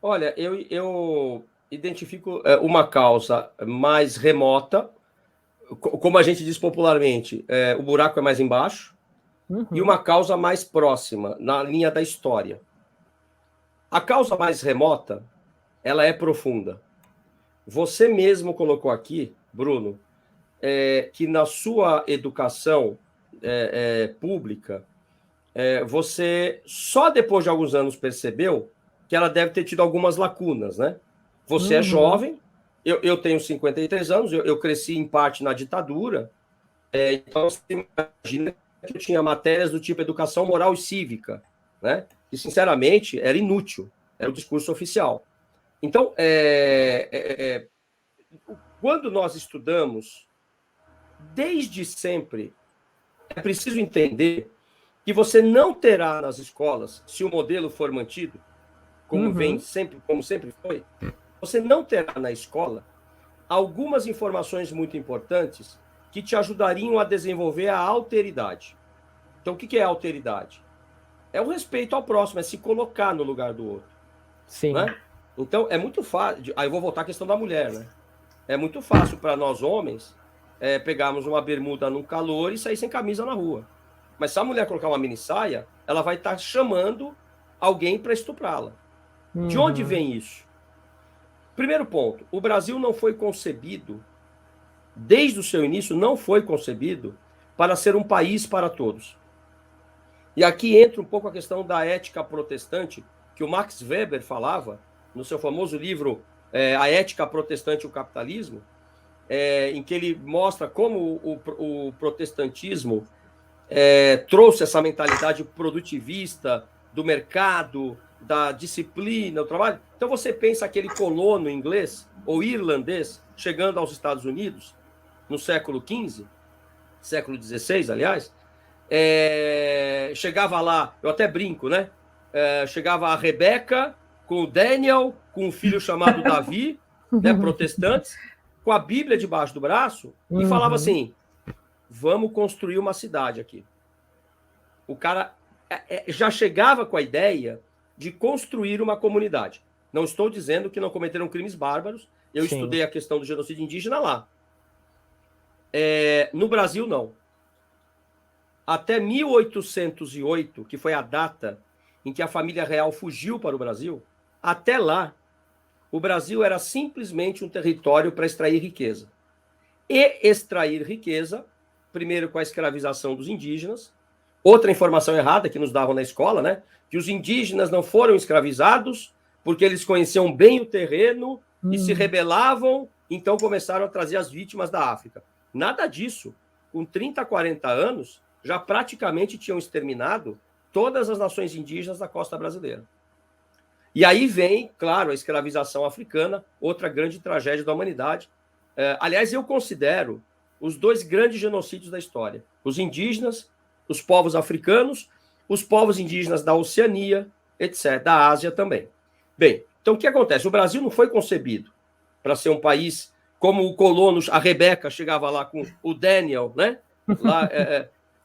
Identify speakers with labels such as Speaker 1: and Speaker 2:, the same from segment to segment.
Speaker 1: Olha, eu identifico uma causa mais remota, como a gente diz popularmente, o buraco é mais embaixo, e uma causa mais próxima, na linha da história. A causa mais remota, ela é profunda. Você mesmo colocou aqui, Bruno, que na sua educação pública, você só depois de alguns anos percebeu que ela deve ter tido algumas lacunas, né? Você é jovem, eu tenho 53 anos, eu cresci em parte na ditadura, então você imagina que eu tinha matérias do tipo educação moral e cívica, né? Que, sinceramente, era inútil, era o discurso oficial. Então, quando nós estudamos, desde sempre, é preciso entender que você não terá nas escolas, se o modelo for mantido, como vem sempre, como sempre foi, você não terá na escola algumas informações muito importantes que te ajudariam a desenvolver a alteridade. Então, o que é alteridade? É o respeito ao próximo, é se colocar no lugar do outro.
Speaker 2: Sim.
Speaker 1: Né? Então, é muito fácil. Aí eu vou voltar à questão da mulher, né? É muito fácil para nós homens pegarmos uma bermuda num calor e sair sem camisa na rua. Mas se a mulher colocar uma mini saia, ela vai estar chamando alguém para estuprá-la. De onde vem isso? Primeiro ponto, o Brasil não foi concebido, desde o seu início, não foi concebido para ser um país para todos. E aqui entra um pouco a questão da ética protestante, que o Max Weber falava no seu famoso livro A Ética Protestante e o Capitalismo, em que ele mostra como o protestantismo trouxe essa mentalidade produtivista do mercado, da disciplina, do trabalho. Então você pensa aquele colono inglês ou irlandês chegando aos Estados Unidos no século XV, século XVI, aliás, chegava lá, eu até brinco, né? Chegava a Rebeca com o Daniel, com um filho chamado Davi, né, protestantes, com a Bíblia debaixo do braço, e falava assim: vamos construir uma cidade aqui. O cara já chegava com a ideia de construir uma comunidade. Não estou dizendo que não cometeram crimes bárbaros, eu estudei a questão do genocídio indígena lá. No Brasil, não. Até 1808, que foi a data em que a família real fugiu para o Brasil, até lá, o Brasil era simplesmente um território para extrair riqueza. E extrair riqueza, primeiro com a escravização dos indígenas, outra informação errada que nos davam na escola, né? Que os indígenas não foram escravizados porque eles conheciam bem o terreno e se rebelavam, então começaram a trazer as vítimas da África. Nada disso. Com 30, 40 anos, já praticamente tinham exterminado todas as nações indígenas da costa brasileira. E aí vem, claro, a escravização africana, outra grande tragédia da humanidade. Aliás, eu considero os dois grandes genocídios da história: os indígenas, os povos africanos, os povos indígenas da Oceania, etc., da Ásia também. Bem, então o que acontece? O Brasil não foi concebido para ser um país como o colono, a Rebeca chegava lá com o Daniel, né? Lá,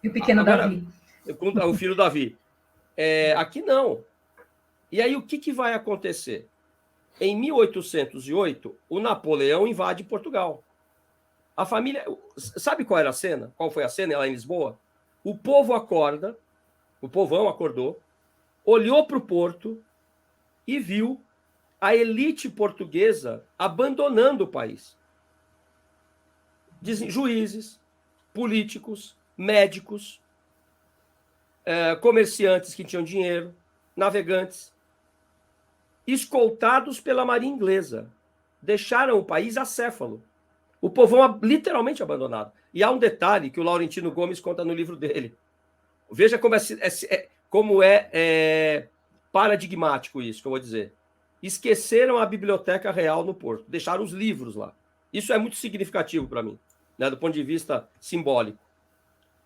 Speaker 3: e o pequeno agora, Davi.
Speaker 1: Com o filho Davi. Aqui não. E aí o que vai acontecer? Em 1808, o Napoleão invade Portugal. A família... Sabe qual era a cena? Qual foi a cena lá em Lisboa? O povo acorda, o povão acordou, olhou para o porto e viu a elite portuguesa abandonando o país. Juízes, políticos, médicos, comerciantes que tinham dinheiro, navegantes, escoltados pela marinha inglesa. Deixaram o país acéfalo. O povão literalmente abandonado. E há um detalhe que o Laurentino Gomes conta no livro dele. Veja como é paradigmático isso que eu vou dizer. Esqueceram a Biblioteca Real no Porto. Deixaram os livros lá. Isso é muito significativo para mim, né, do ponto de vista simbólico.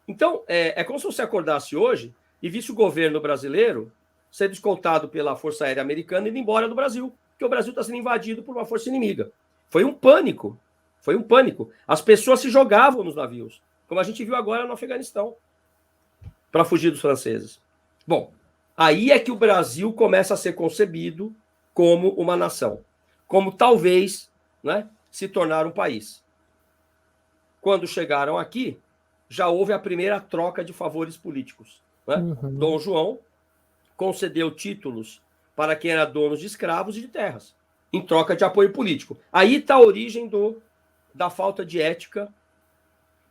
Speaker 1: Então, é como se você acordasse hoje e visse o governo brasileiro sendo escoltado pela Força Aérea Americana e indo embora do Brasil, porque o Brasil está sendo invadido por uma força inimiga. Foi um pânico. Foi um pânico. As pessoas se jogavam nos navios, como a gente viu agora no Afeganistão, para fugir dos franceses. Bom, aí é que o Brasil começa a ser concebido como uma nação, como talvez, né, se tornar um país. Quando chegaram aqui, já houve a primeira troca de favores políticos, né? Dom João concedeu títulos para quem era dono de escravos e de terras, em troca de apoio político. Aí está a origem da falta de ética,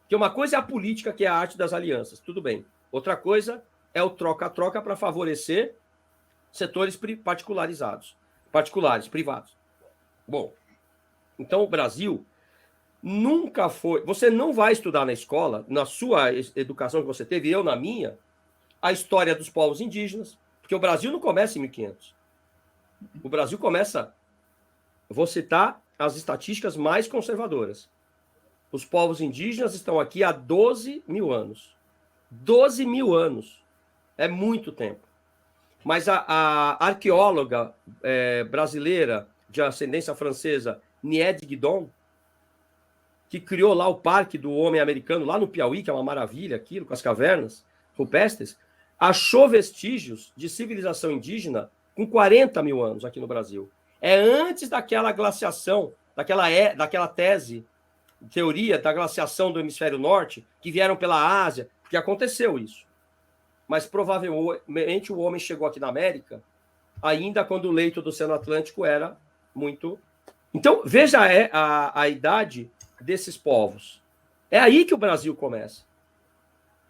Speaker 1: que uma coisa é a política, que é a arte das alianças, tudo bem. Outra coisa é o troca-troca para favorecer setores particulares, privados. Bom, então o Brasil nunca foi... Você não vai estudar na escola, na sua educação que você teve, eu na minha, a história dos povos indígenas, porque o Brasil não começa em 1500. O Brasil começa... Vou citar as estatísticas mais conservadoras. Os povos indígenas estão aqui há 12 mil anos. 12 mil anos. É muito tempo. Mas a arqueóloga brasileira de ascendência francesa, Nied Guidon, que criou lá o Parque do Homem Americano, lá no Piauí, que é uma maravilha aquilo, com as cavernas rupestres, achou vestígios de civilização indígena com 40 mil anos aqui no Brasil. É antes daquela glaciação, daquela tese, teoria da glaciação do hemisfério norte, que vieram pela Ásia, porque aconteceu isso. Mas provavelmente o homem chegou aqui na América ainda quando o leito do Oceano Atlântico era muito... Então, veja a idade desses povos. É aí que o Brasil começa.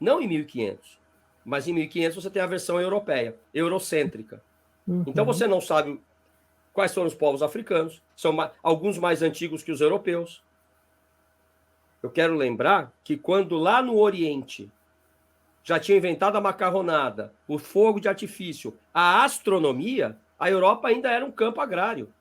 Speaker 1: Não em 1500, mas em 1500 você tem a versão europeia, eurocêntrica. Então você não sabe quais foram os povos africanos, são alguns mais antigos que os europeus. Eu quero lembrar que quando lá no Oriente já tinha inventado a macarronada, o fogo de artifício, a astronomia, a Europa ainda era um campo agrário.